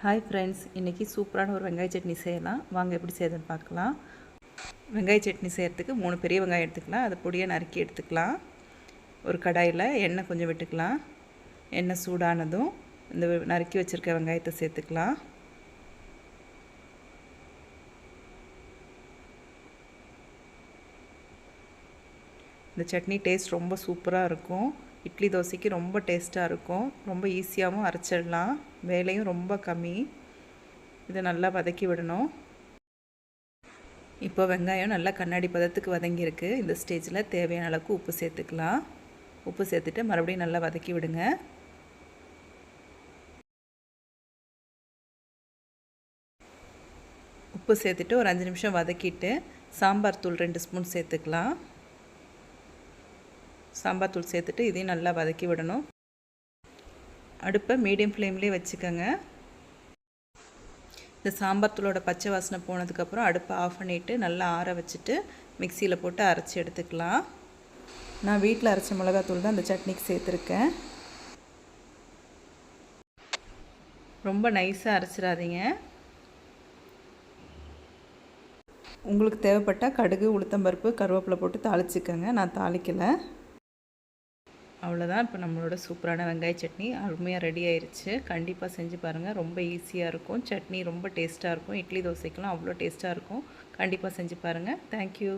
Hi friends, இன்றைக்கி சூப்பரான ஒரு வெங்காய சட்னி செய்யலாம். வாங்க எப்படி செய்யுதுன்னு பார்க்கலாம். வெங்காய சட்னி செய்கிறதுக்கு 3 பெரிய வெங்காயம் எடுத்துக்கலாம். அதை பொடியாக நறுக்கி எடுத்துக்கலாம். ஒரு கடாயில் எண்ணெய் கொஞ்சம் விட்டுக்கலாம். எண்ணெய் சூடானதும் இந்த நறுக்கி வச்சுருக்க வெங்காயத்தை சேர்த்துக்கலாம். இந்த சட்னி டேஸ்ட் ரொம்ப சூப்பராக இருக்கும். இட்லி தோசைக்கு ரொம்ப டேஸ்ட்டாக இருக்கும். ரொம்ப ஈஸியாகவும் அரைச்சிடலாம். வேலையும் ரொம்ப கம்மி. இதை நல்லா வதக்கி விடணும். இப்போ வெங்காயம் நல்லா கண்ணாடி பதத்துக்கு வதங்கியிருக்கு. இந்த ஸ்டேஜில் தேவையான அளவுக்கு உப்பு சேர்த்துக்கலாம். உப்பு சேர்த்துட்டு மறுபடியும் நல்லா வதக்கி விடுங்க. உப்பு சேர்த்துட்டு ஒரு 5 நிமிஷம் வதக்கிட்டு சாம்பார் தூள் 2 ஸ்பூன் சேர்த்துக்கலாம். சாம்பார் தூள் சேர்த்துட்டு இதையும் நல்லா வதக்கி விடணும். அடுப்பை மீடியம் ஃப்ளேம்லேயே வச்சுக்கோங்க. இந்த சாம்பார் தூளோட பச்சை வாசனை போனதுக்கப்புறம் அடுப்பை ஆஃப் பண்ணிவிட்டு நல்லா ஆற வச்சுட்டு மிக்சியில் போட்டு அரைச்சி எடுத்துக்கலாம். நான் வீட்டில் அரைச்ச மிளகாத்தூள் தான் இந்த சட்னிக்கு சேர்த்துருக்கேன். ரொம்ப நைஸாக அரைச்சிடாதீங்க. உங்களுக்கு தேவைப்பட்டால் கடுகு, உளுத்தம்பருப்பு, கருவேப்பிலை போட்டு தாளிச்சிக்கோங்க. நான் தாளிக்கலை. அவ்வளோதான். இப்போ நம்மளோட சூப்பரான வெங்காய சட்னி அருமையாக ரெடி ஆயிடுச்சு. கண்டிப்பாக செஞ்சு பாருங்கள். ரொம்ப ஈஸியாக இருக்கும். சட்னி ரொம்ப டேஸ்ட்டாக இருக்கும். இட்லி தோசைக்கெலாம் அவ்வளோ டேஸ்ட்டாக இருக்கும். கண்டிப்பாக செஞ்சு பாருங்கள். தேங்க்யூ.